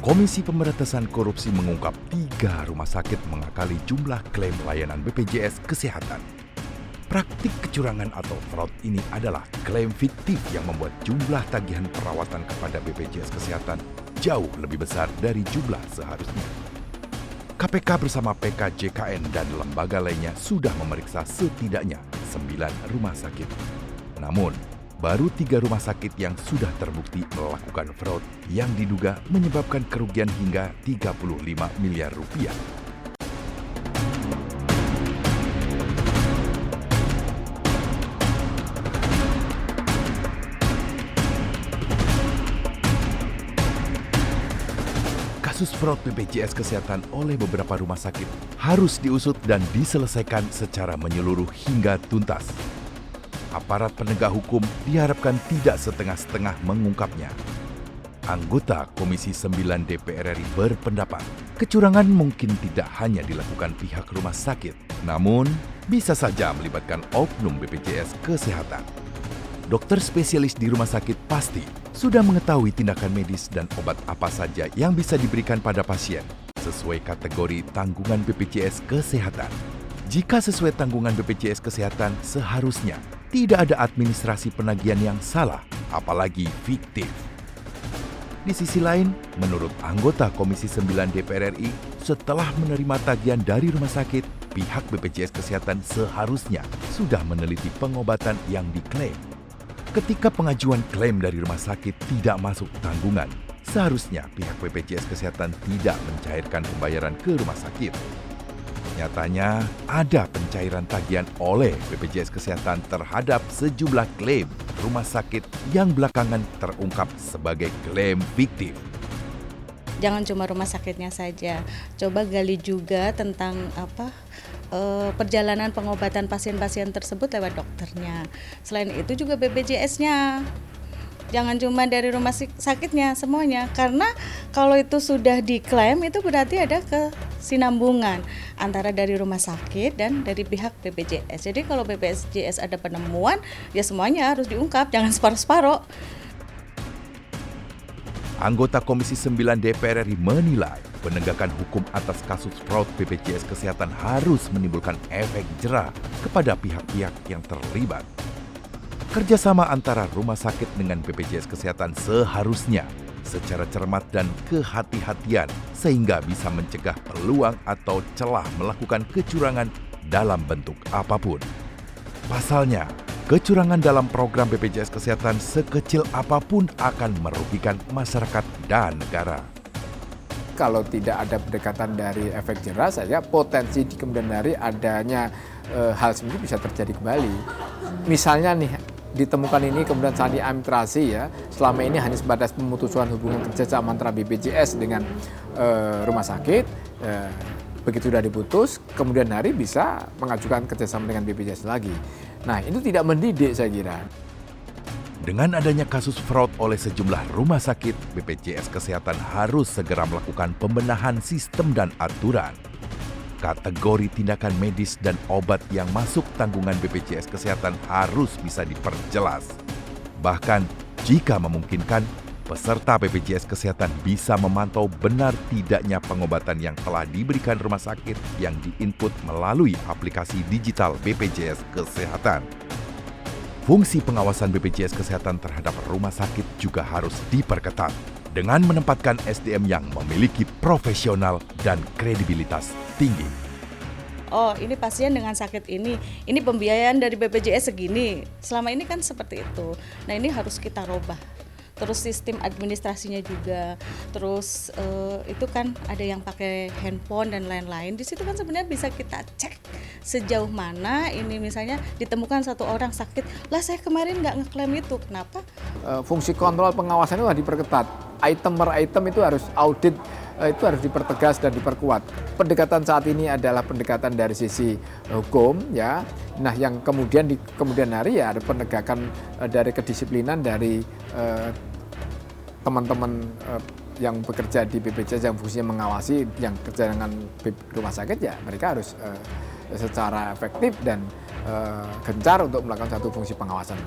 Komisi Pemberantasan Korupsi mengungkap 3 rumah sakit mengakali jumlah klaim layanan BPJS Kesehatan. Praktik kecurangan atau fraud ini adalah klaim fiktif yang membuat jumlah tagihan perawatan kepada BPJS Kesehatan jauh lebih besar dari jumlah seharusnya. KPK bersama PKJKN dan lembaga lainnya sudah memeriksa setidaknya 9 rumah sakit. Namun, baru 3 rumah sakit yang sudah terbukti melakukan fraud yang diduga menyebabkan kerugian hingga 35 miliar rupiah. Kasus fraud BPJS Kesehatan oleh beberapa rumah sakit harus diusut dan diselesaikan secara menyeluruh hingga tuntas. Aparat penegak hukum diharapkan tidak setengah-setengah mengungkapnya. Anggota Komisi 9 DPR RI berpendapat, kecurangan mungkin tidak hanya dilakukan pihak rumah sakit, namun bisa saja melibatkan oknum BPJS Kesehatan. Dokter spesialis di rumah sakit pasti sudah mengetahui tindakan medis dan obat apa saja yang bisa diberikan pada pasien sesuai kategori tanggungan BPJS Kesehatan. Jika sesuai tanggungan BPJS Kesehatan, seharusnya tidak ada administrasi penagihan yang salah, apalagi fiktif. Di sisi lain, menurut anggota Komisi 9 DPR RI, setelah menerima tagihan dari rumah sakit, pihak BPJS Kesehatan seharusnya sudah meneliti pengobatan yang diklaim. Ketika pengajuan klaim dari rumah sakit tidak masuk tanggungan, seharusnya pihak BPJS Kesehatan tidak mencairkan pembayaran ke rumah sakit. Nyatanya, ada pencairan tagihan oleh BPJS Kesehatan terhadap sejumlah klaim rumah sakit yang belakangan terungkap sebagai klaim fiktif. Jangan cuma rumah sakitnya saja, coba gali juga tentang perjalanan pengobatan pasien-pasien tersebut lewat dokternya. Selain itu juga BPJS-nya. Jangan cuma dari rumah sakitnya semuanya, karena kalau itu sudah diklaim itu berarti ada kesinambungan antara dari rumah sakit dan dari pihak BPJS. Jadi kalau BPJS ada penemuan, ya semuanya harus diungkap, jangan separuh-separuh. Anggota Komisi 9 DPR RI menilai penegakan hukum atas kasus fraud BPJS Kesehatan harus menimbulkan efek jera kepada pihak-pihak yang terlibat. Kerjasama antara rumah sakit dengan BPJS Kesehatan seharusnya secara cermat dan kehati-hatian sehingga bisa mencegah peluang atau celah melakukan kecurangan dalam bentuk apapun. Pasalnya, kecurangan dalam program BPJS Kesehatan sekecil apapun akan merugikan masyarakat dan negara. Kalau tidak ada pendekatan dari efek jera, saya potensi di kemudian hari adanya hal seperti itu bisa terjadi kembali. Misalnya nih, ditemukan ini kemudian saat diadministrasi ya, selama ini hanya sebatas pemutusan hubungan kerjasama antara BPJS dengan rumah sakit, begitu sudah diputus, kemudian hari bisa mengajukan kerjasama dengan BPJS lagi. Nah, itu tidak mendidik saya kira. Dengan adanya kasus fraud oleh sejumlah rumah sakit, BPJS Kesehatan harus segera melakukan pembenahan sistem dan aturan. Kategori tindakan medis dan obat yang masuk tanggungan BPJS Kesehatan harus bisa diperjelas. Bahkan, jika memungkinkan, peserta BPJS Kesehatan bisa memantau benar tidaknya pengobatan yang telah diberikan rumah sakit yang diinput melalui aplikasi digital BPJS Kesehatan. Fungsi pengawasan BPJS Kesehatan terhadap rumah sakit juga harus diperketat dengan menempatkan SDM yang memiliki profesional dan kredibilitas tinggi. Oh, ini pasien dengan sakit ini pembiayaan dari BPJS segini. Selama ini kan seperti itu. Nah, ini harus kita robah. Terus sistem administrasinya juga. Terus itu kan ada yang pakai handphone dan lain-lain. Di situ kan sebenarnya bisa kita cek sejauh mana ini misalnya ditemukan satu orang sakit. Lah saya kemarin nggak ngeklaim itu. Kenapa? Fungsi kontrol pengawasan itu harus diperketat. Item per item itu harus audit, itu harus dipertegas dan diperkuat. Pendekatan saat ini adalah pendekatan dari sisi hukum ya. Nah, yang kemudian di kemudian hari ya ada penegakan dari kedisiplinan dari teman-teman yang bekerja di BPJS yang fungsinya mengawasi yang kerja dengan rumah sakit ya mereka harus secara efektif dan gencar untuk melakukan satu fungsi pengawasan.